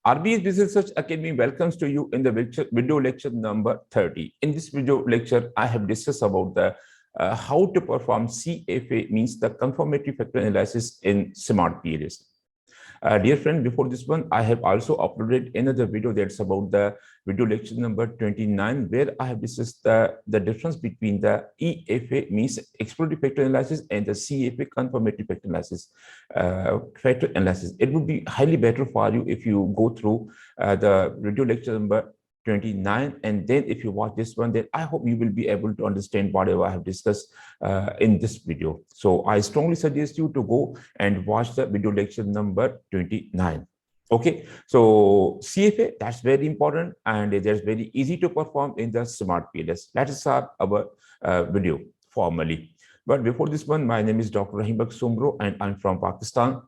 RBS Business Research Academy welcomes to you in the video lecture number 30. In this video lecture, I have discussed about the how to perform CFA, means the confirmatory factor analysis in SmartPLS. Dear friend, before this one, I have also uploaded another video that's about the video lecture number 29, where I have discussed the difference between the EFA, means exploratory factor analysis, and the CFA, confirmatory factor analysis. It would be highly better for you if you go through the video lecture number 29, and then if you watch this one, then I hope you will be able to understand whatever I have discussed in this video. So I strongly suggest you to go and watch the video lecture number 29. Okay, so CFA, that's very important, and that's very easy to perform in the SmartPLS. Let us start our video formally. But before this one, my name is Dr. Rahim Sumro, and I'm from Pakistan.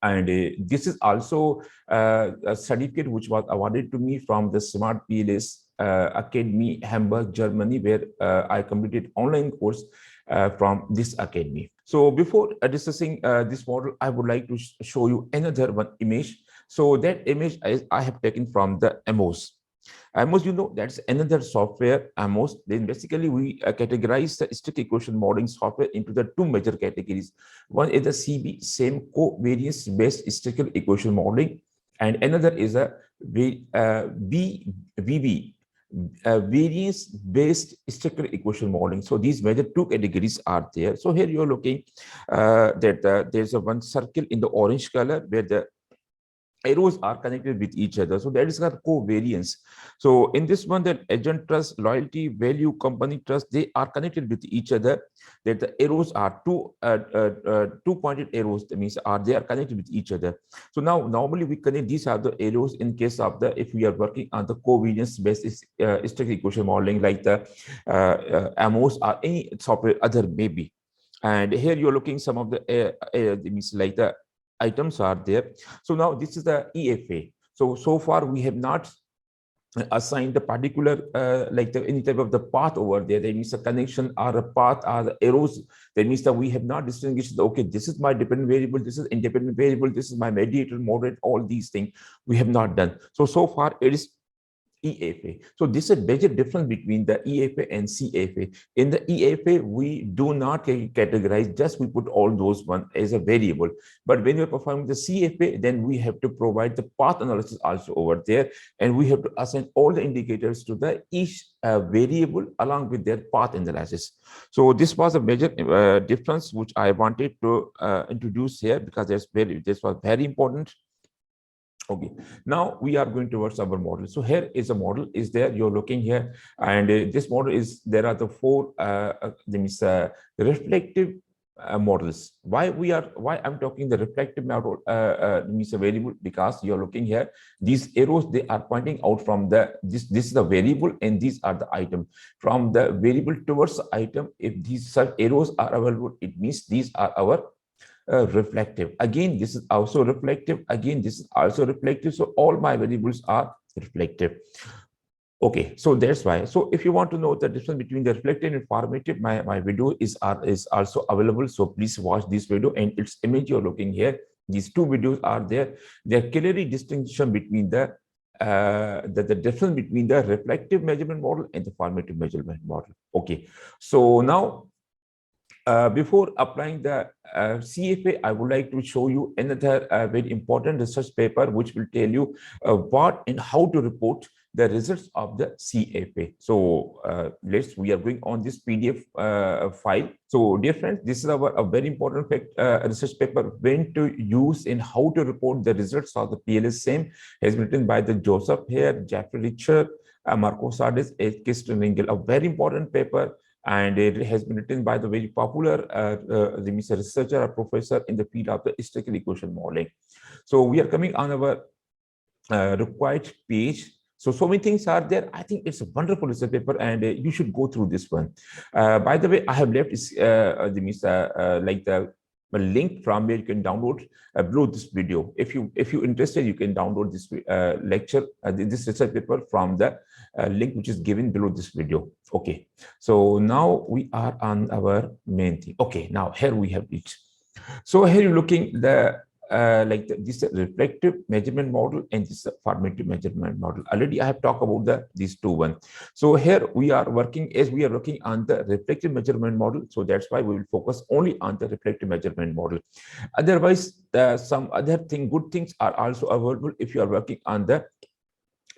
And this is also a certificate which was awarded to me from the SmartPLS Academy, Hamburg, Germany, where I completed online course from this academy. So before discussing this model, I would like to show you another one image. So that image I have taken from the AMOS. AMOS, you know, that's another software, AMOS. Then basically we categorize the static equation modeling software into the two major categories. One is the CB-SEM covariance based statistical equation modeling, and another is a VB variance based statistical equation modeling. So these major two categories are there. So here you're looking that there's a one circle in the orange color where the arrows are connected with each other. So that is called covariance. So in this one, that agent trust, loyalty, value, company trust, they are connected with each other. That the arrows are two pointed arrows. That means they are connected with each other. So now normally we connect these are the arrows in case of the if we are working on the covariance based statistical equation modeling, like the AMOS or any software other maybe. And here you're looking some of the means like the items are there. So now this is the EFA. So far we have not assigned the particular like any type of the path over there. That means a connection or a path or the arrows. That means that we have not distinguished, okay, this is my dependent variable, this is independent variable, this is my mediator, moderate, all these things we have not done. So far it is EFA. So this is a major difference between the EFA and CFA. In the EFA, we do not categorize, just we put all those one as a variable. But when we're performing the CFA, then we have to provide the path analysis also over there, and we have to assign all the indicators to the each variable along with their path analysis. So this was a major difference which I wanted to introduce here, because this was very important. Okay, now we are going towards our model. So here is a model is there, you're looking here, and this model is, there are the four reflective models. Why I'm talking the reflective model means a variable, because you're looking here, these arrows, they are pointing out from the this is the variable and these are the item. From the variable towards the item, if these such arrows are available, it means these are our reflective. Again, this is also reflective. Again, this is also reflective. So all my variables are reflective. Okay, so that's why. So if you want to know the difference between the reflective and formative, my video is also available. So please watch this video, and its image you're looking here. These two videos are there. They're clearly distinction between the difference between the reflective measurement model and the formative measurement model. Okay, so now before applying the CFA, I would like to show you another very important research paper which will tell you what and how to report the results of the CFA. So we are going on this PDF file. So dear friends, this is a very important research paper, when to use and how to report the results of the PLS-SEM, has been written by the Joseph here, Jeffrey Richard, Marco Sardis, Kirsten Ringel, a very important paper. And it has been written by the very popular researcher or professor in the field of the statistical equation modeling. So we are coming on our required page. So many things are there. I think it's a wonderful research paper, and you should go through this one. By the way, I have left like the link from where you can download below this video. If you're interested, you can download this lecture, this research paper from the link which is given below this video. Okay, so now we are on our main thing. Okay, now here we have it. So here you're looking the this reflective measurement model and this formative measurement model. Already I have talked about these two one. So here we are working on the reflective measurement model. So that's why we will focus only on the reflective measurement model. Otherwise, some other good things are also available if you are working on the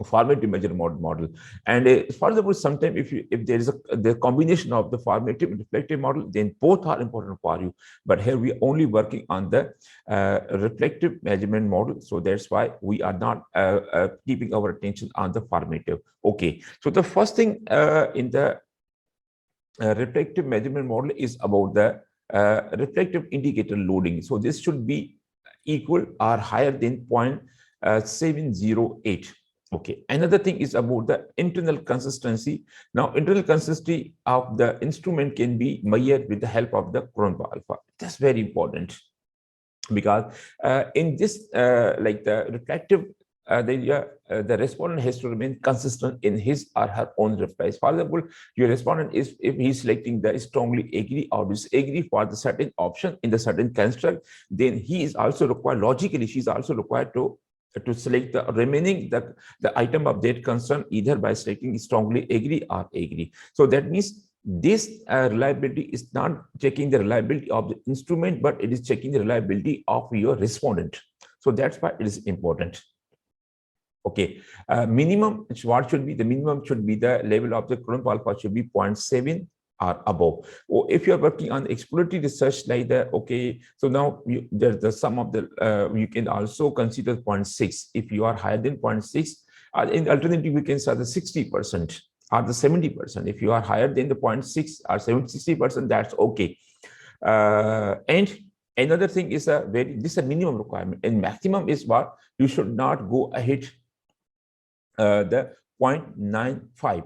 formative measurement model. And for example, sometimes if there is the combination of the formative and reflective model, then both are important for you. But here we are only working on the reflective measurement model. So that's why we are not keeping our attention on the formative. Okay. So the first thing in the reflective measurement model is about the reflective indicator loading. So this should be equal or higher than 0.708. Okay, another thing is about the internal consistency. Now, internal consistency of the instrument can be measured with the help of the Cronbach alpha. That's very important because in this, like the reflective, the respondent has to remain consistent in his or her own replies. For example, your respondent is, if he's selecting the strongly agree or disagree for the certain option in the certain construct, then he is also required, logically, she's also required to select the remaining the item of that concern either by selecting strongly agree or agree. So that means this reliability is not checking the reliability of the instrument, but it is checking the reliability of your respondent. So that's why it is important. Okay, minimum, what should be the minimum? Should be the level of the Cronbach alpha should be 0.7 or above. Or if you're working on exploratory research like that, okay, so now there's the sum of the, you can also consider 0.6. If you are higher than 0.6, in alternative, we can start the 60% or the 70%. If you are higher than the 0.6 or 60%, that's okay. And another thing is this is a minimum requirement, and maximum is what you should not go ahead the 0.95.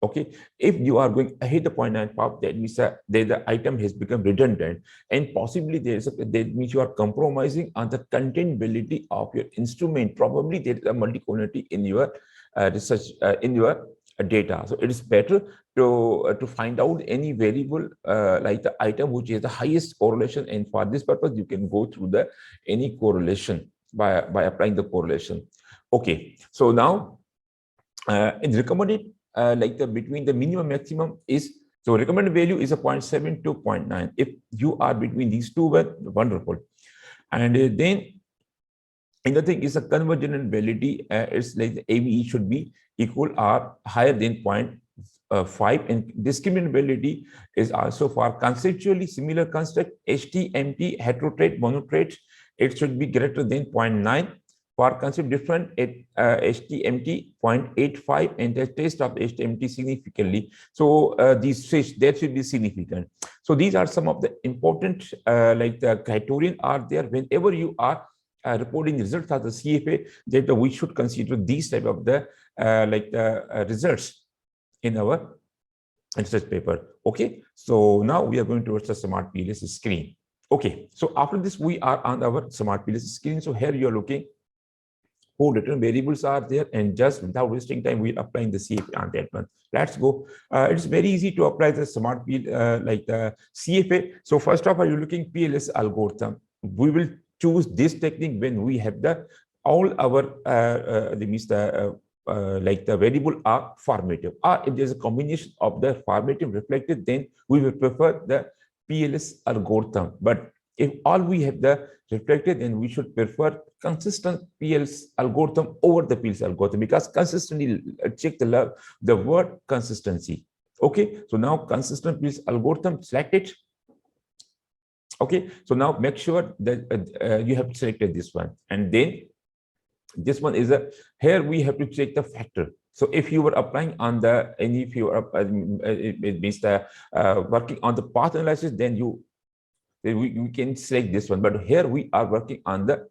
Okay, if you are going ahead the 0.95, that means that the item has become redundant, and possibly that means you are compromising on the contentability of your instrument. Probably there is a multi-collinearity in your research in your data. So it is better to find out any variable like the item which has the highest correlation, and for this purpose you can go through the any correlation by applying the correlation. Okay, so now in recommended like between the minimum maximum is, so recommended value is a 0.7 to 0.9. If you are between these two, wonderful. And then another thing is a convergent and validity. It's like the AVE should be equal or higher than 0.5, and discriminant validity is also for conceptually similar construct HTMT heterotrait monotrait. It should be greater than 0.9. For concept different at HTMT 0.85, and the test of HTMT significantly. So these switch that should be significant. So these are some of the important like the criterion are there whenever you are reporting results of the CFA, that we should consider these type of the like the results in our research paper. Okay, so now we are going towards the SmartPLS screen. Okay, so after this we are on our SmartPLS screen. So here you are looking 4 different variables are there, and just without wasting time, we're applying the CFA on that one. Let's go. It's very easy to apply the SmartPLS like the CFA. So first of all, you're looking PLS algorithm. We will choose this technique when we have the all our like the variable are formative, or if there's a combination of the formative reflective, then we will prefer the PLS algorithm. But if all we have the reflected, then we should prefer consistent PLS algorithm over the PLS algorithm, because consistently check the word consistency. Okay, so now consistent PLS algorithm, select it. Okay, so now make sure that you have selected this one, and then this one is here we have to check the factor. So if you were applying on the, and if you are it means the working on the path analysis, then we can select this one. But here we are working on the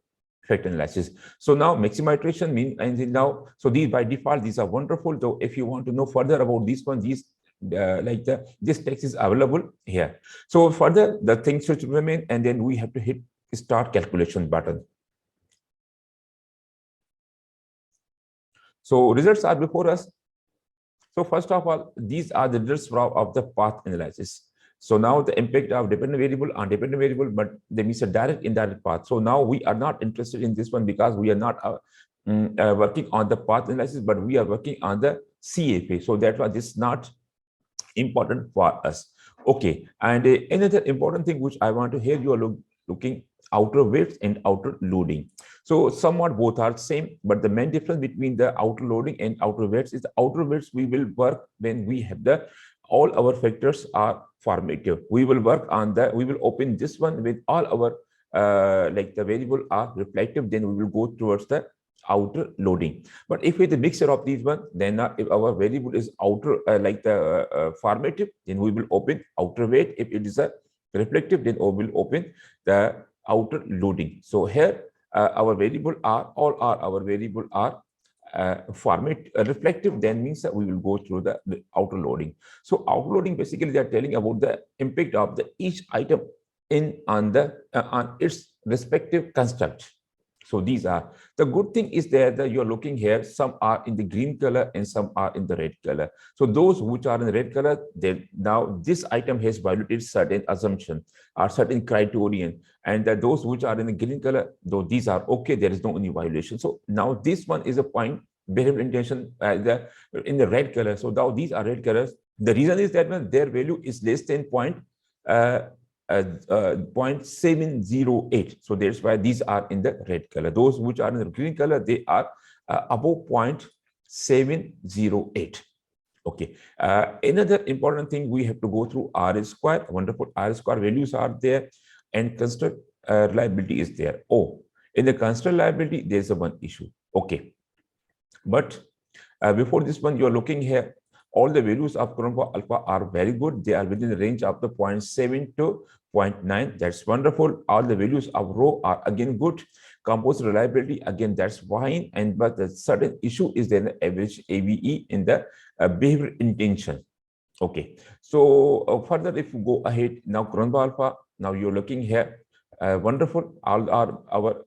factor analysis. So now maximum iteration means, and now, so these by default, these are wonderful. Though if you want to know further about this one, these like this text is available here. So further the things should remain, and then we have to hit start calculation button. So results are before us. So first of all, these are the results of the path analysis. So now the impact of dependent variable on dependent variable, but there means a direct indirect path. So now we are not interested in this one because we are not working on the path analysis, but we are working on the CFA. So that's why this is not important for us. Okay, and another important thing which I want to hear, you are looking outer weights and outer loading. So somewhat both are same, but the main difference between the outer loading and outer weights is the outer weights we will work when we have the all our factors are formative. We will work on the, we will open this one with all our like the variable are reflective, then we will go towards the outer loading. But if with a mixture of these one, then if our variable is outer like the formative, then we will open outer weight. If it is a reflective, then we will open the outer loading. So here our variable are all are our variable are reflective, then means that we will go through the outer loading. So outer loading basically they are telling about the impact of the each item in on the on its respective construct. So these are the good thing is there that you're looking here, some are in the green color and some are in the red color. So those which are in the red color, they now this item has violated certain assumption or certain criterion, and that those which are in the green color, though these are okay, there is no any violation. So now this one is a point behavioral intention in the red color. So now these are red colors. The reason is that when their value is less than 0.708. So that's why these are in the red color. Those which are in the green color, they are above 0.708. Okay. Another important thing we have to go through R square. Wonderful. R square values are there, and construct reliability is there. Oh, in the construct reliability, there's a one issue. Okay. But before this one, you're looking here. All the values of chroma alpha are very good. They are within the range of the 0.7 to 0.9. That's wonderful. All the values of rho are again good. Composite reliability, again, that's fine. And but the certain issue is then the average AVE in the behavior intention. Okay. So further, if you go ahead now, chroma alpha, now you're looking here. Wonderful. All are our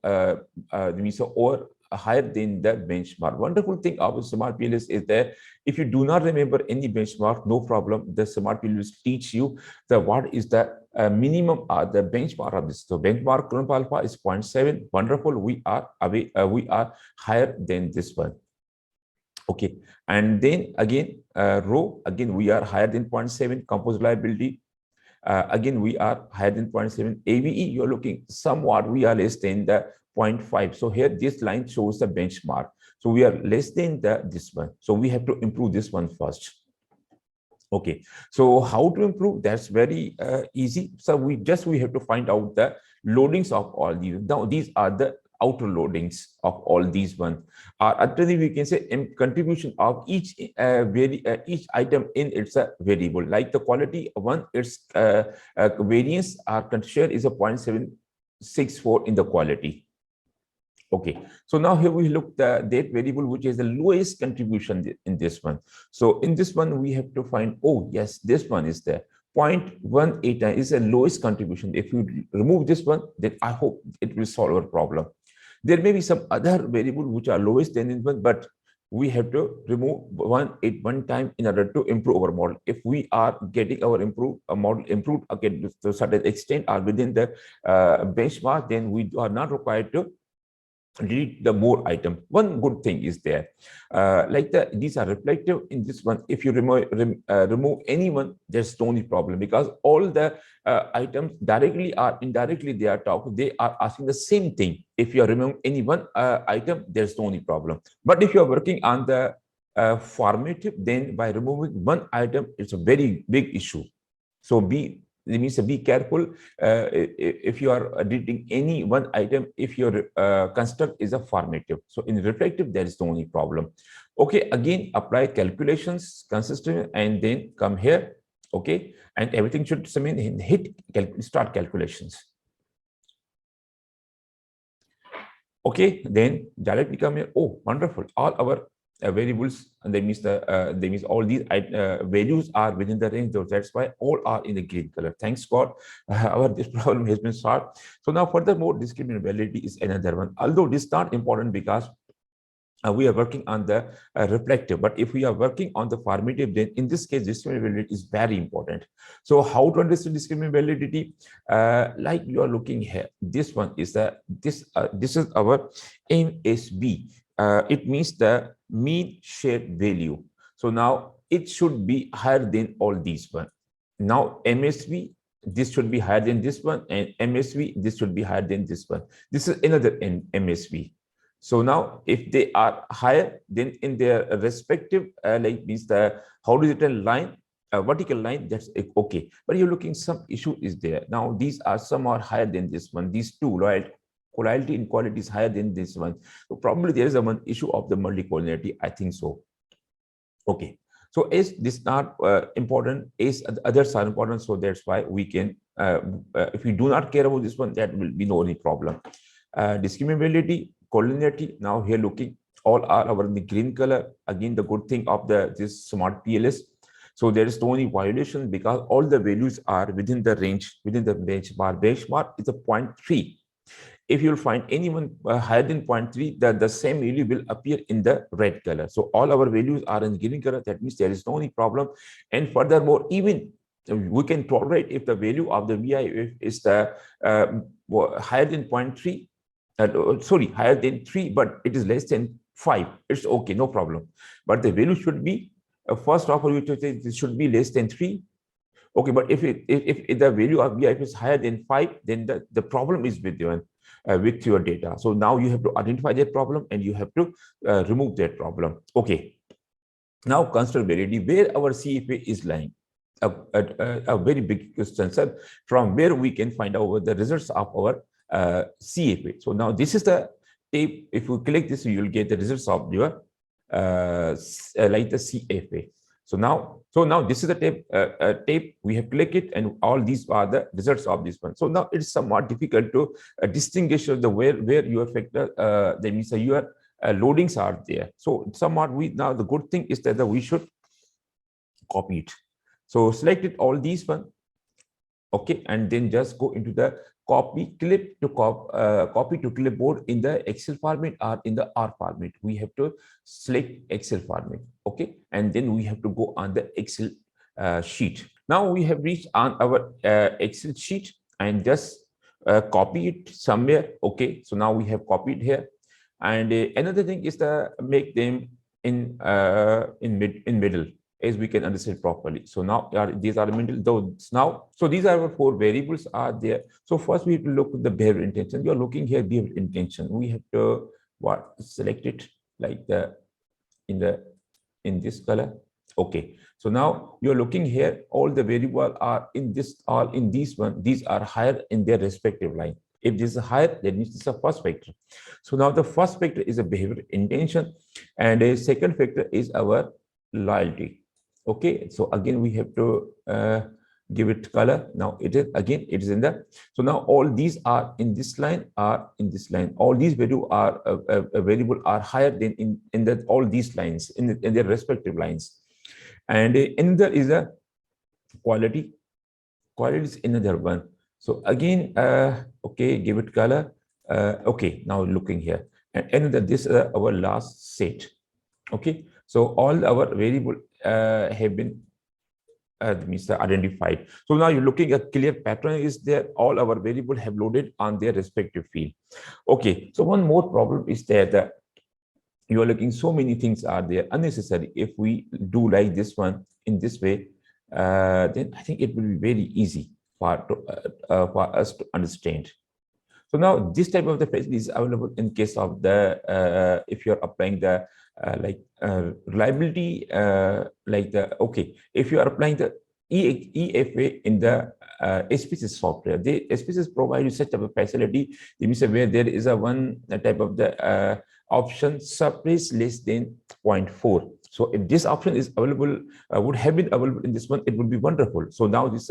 or higher than the benchmark. Wonderful thing of SmartPLS is that if you do not remember any benchmark, no problem. The SmartPLS teach you the what is the minimum the benchmark of this. So benchmark chroma alpha is 0.7. Wonderful. We are away. We are higher than this one. Okay, and then again rho, again we are higher than 0.7. Composite reliability. Again, we are higher than 0.7. AVE, you're looking somewhat, we are less than the 0.5. So here, this line shows the benchmark. So we are less than this one. So we have to improve this one first. Okay, so how to improve? That's very easy. So we have to find out the loadings of all these. Now, these are the outer loadings of all these ones. Actually, we can say contribution of each each item in its variable. Like the quality one, its variance share is a 0.764 in the quality. Okay, so now here we look the date variable, which is the lowest contribution in this one. So in this one, we have to find, oh yes, this one is there. 0.189 is the lowest contribution. If you remove this one, then I hope it will solve our problem. There may be some other variable which are lowest than this one, but we have to remove one time in order to improve our model. If we are getting our model improved again to a certain extent or within the benchmark, then we are not required to delete the more item. One good thing is there, like these are reflective in this one. If you remove anyone, there's no problem, because all the items directly or indirectly they are asking the same thing. If you are removing any one item, there's no problem. But if you are working on the formative, then by removing one item, it's a very big issue. So it means be careful if you are deleting any one item, if your construct is a formative. So in reflective, there is no only problem. Okay, again, apply calculations consistent and then come here. Okay, and everything should hit start calculations. Okay, then directly come here. Oh, wonderful. All our variables, and that means all these values are within the range. That's why all are in the green color. Thanks God, this problem has been solved. So now furthermore, discriminant validity is another one. Although this is not important because we are working on the reflective, but if we are working on the formative, then in this case discriminant validity is very important. So how to understand discriminant validity? Like you are looking here, this one is this is our MSV. It means the mean shared value. So now it should be higher than all these one. Now MSV, this should be higher than this one, and MSV, this should be higher than this one. This is another MSV. So now, if they are higher, then in their respective, like means the horizontal line, vertical line, that's okay. But you're looking, some issue is there. Now, these are some are higher than this one. These two, right? Collinearity inequality is higher than this one. So probably there is a one issue of the multicollinearity. I think so. Okay. So as this not important, as others are important. So that's why we can, if we do not care about this one, that will be no any problem. Discriminability, collinearity, now here looking, all are our in the green color. Again, the good thing of this SmartPLS. So there is no any violation because all the values are within the range, within the benchmark. Benchmark is a 0.3. If you'll find anyone higher than 0.3, the same value will appear in the red color. So all our values are in green color. That means there is no any problem. And furthermore, even we can tolerate if the value of the VI is the higher than 0.3. Sorry, higher than 3, but it is less than 5. It's okay, no problem. But the value should be, first of all, it should be less than 3. Okay, but if the value of VI is higher than 5, then the problem is with your data. So now you have to identify that problem and you have to remove that problem. Okay. Now consider validity, where our CFA is lying. A very big question, sir, from where we can find out the results of our CFA. So now this is the tape. If you click this, you will get the results of your like the CFA. So now this is the tape. We have clicked it, and all these are the results of this one. So now it's somewhat difficult to distinguish the where your factor, that means your loadings are there. So somewhat now the good thing is that we should copy it. So select it all these one. Okay, and then just go into the copy to clipboard in the Excel format or in the R format. We have to select Excel format. Okay, and then we have to go on the Excel sheet. Now we have reached on our Excel sheet and just copy it somewhere. Okay, so now we have copied here, and another thing is to make them in middle, as we can understand properly. So now these are middle those now. So these are our 4 variables are there. So first we have to look at the behavior intention. You are looking here behavior intention. We have to select it like in this color. Okay. So now you're looking here, all the variables are in this, all in these one. These are higher in their respective line. If this is higher, then this is a first factor. So now the first factor is a behavior intention, and a second factor is our loyalty. Okay, so again we have to give it color. Now it is in the, so now all these are in this line, are in this line. All these value are variable are higher than in the all these lines in their respective lines. And another is a quality. Quality is another one. So again, okay, give it color. Okay, now looking here, and another, this is our last set. Okay, so all our variable have been means identified. So now you're looking at clear pattern is there. All our variable have loaded on their respective field. Okay, so one more problem is there that you are looking, so many things are there unnecessary. If we do like this one in this way, then I think it will be very easy for us to understand. So now this type of the facility is available in case of the if you're applying the reliability, like the, okay, if you are applying the EFA in the SPSS software, the SPSS provide you such type of facility. It means where there is a one type of the option suppress less than 0.4. So if this option is available, would have been available in this one, it would be wonderful. So now this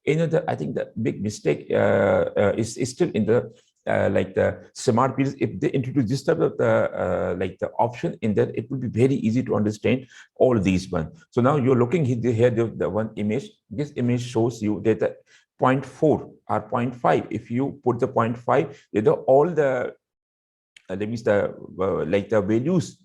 another, I think the big mistake is still in the like the SmartPLS. If they introduce this type of the like the option in that, it will be very easy to understand all these one. So now you're looking here the one image. This image shows you that the 0.4 or 0.5. If you put the 0.5, all the that means the like the values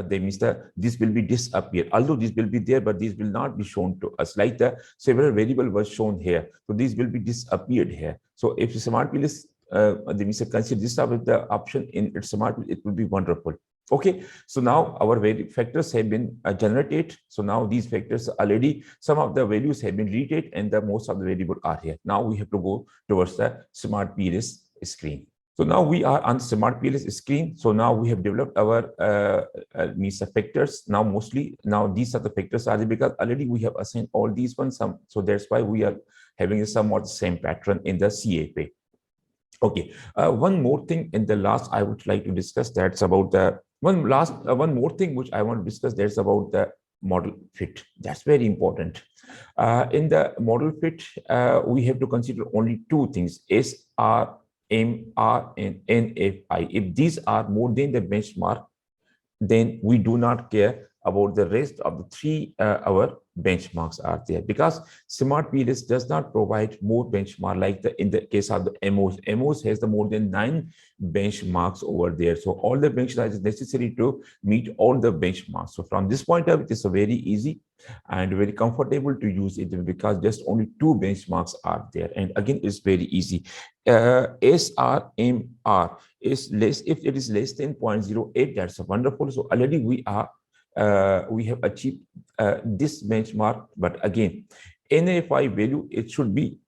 they means that this will be disappear, although this will be there, but this will not be shown to us, like the several variable was shown here. So these will be disappeared here. So if SmartPLS they means consider this with the option in its SmartPLS, it will be wonderful. Okay, so now our factors have been generated. So now these factors already, some of the values have been read, and the most of the variable are here. Now we have to go towards the SmartPLS screen. So now we are on SmartPLS screen. So now we have developed our means factors. Now mostly now these are the factors are there because already we have assigned all these ones. So that's why we are having somewhat the same pattern in the CAP. Okay, one more thing in the last I would like to discuss, that's about the one more thing which I want to discuss, that's about the model fit. That's very important. In the model fit, we have to consider only two things: SR, MR, and NFI. If these are more than the benchmark, then we do not care about the rest of the three our benchmarks are there, because SmartPLS does not provide more benchmark like in the case of the MOS. MOS has the more than 9 benchmarks over there. So all the benchmarks is necessary to meet all the benchmarks. So from this point of view, it is a very easy and very comfortable to use it because just only 2 benchmarks are there. And again, it's very easy. SRMR is less, if it is less than 0.08, that's wonderful. So already we have achieved this benchmark, but again, NFI value, it should be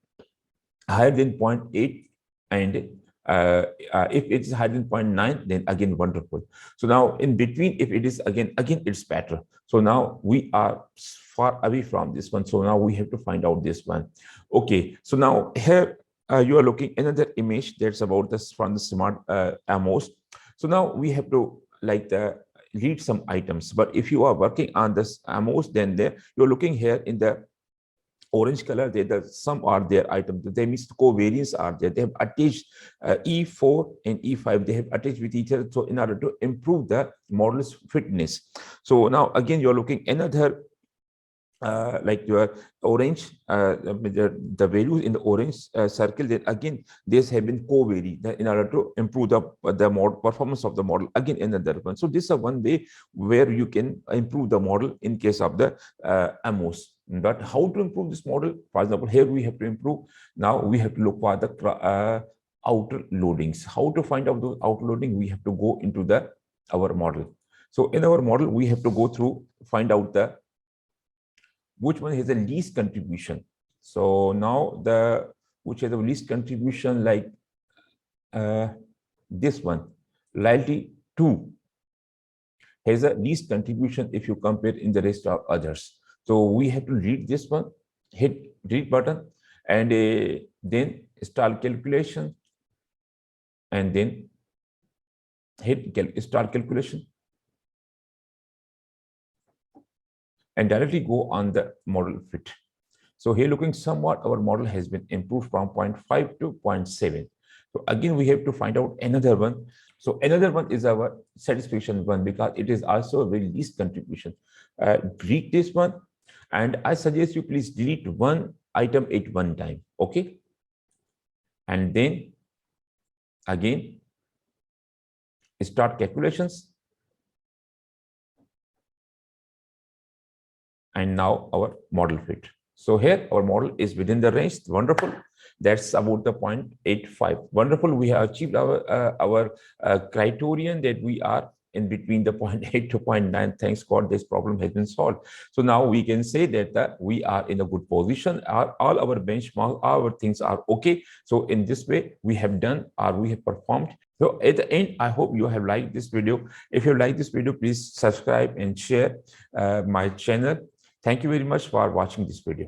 higher than 0.8, and if it is higher than 0.9, then again wonderful. So now in between, if it is again it's better. So now we are far away from this one. So now we have to find out this one. Okay, so now here you are looking another image that's about this from the smart MOS. So now we have to like read some items, but if you are working on this MOS, then you're looking here in the orange color, some are there items. They means covariance are there. They have attached E4 and E5. They have attached with each other. So in order to improve the model's fitness. So now again, you're looking another like your orange, the values in the orange circle, then again these have been co-vary in order to improve the model performance of the model. Again another one. So this is one way where you can improve the model in case of the MOS. But how to improve this model? For example, here we have to improve. Now we have to look for the outer loadings. How to find out those outer loading? We have to go into our model. So in our model, we have to go through, find out which one has the least contribution. So now which has the least contribution, like this one, loyalty 2 has a least contribution if you compare in the rest of others. So we have to read this one, hit read button, and then start calculation, and then hit start calculation, and directly go on the model fit. So here looking somewhat our model has been improved from 0.5 to 0.7. So again, we have to find out another one. So another one is our satisfaction one, because it is also a very least contribution. Read this one, and I suggest you please delete one item at one time. Okay. And then again, start calculations. And now our model fit. So here our model is within the range. Wonderful. That's about the 0.85. Wonderful. We have achieved our criterion that we are in between the 0.8 to 0.9. Thanks God, this problem has been solved. So now we can say that we are in a good position. All our benchmark, our things are okay. So in this way, we have done or we have performed. So at the end, I hope you have liked this video. If you like this video, please subscribe and share my channel. Thank you very much for watching this video.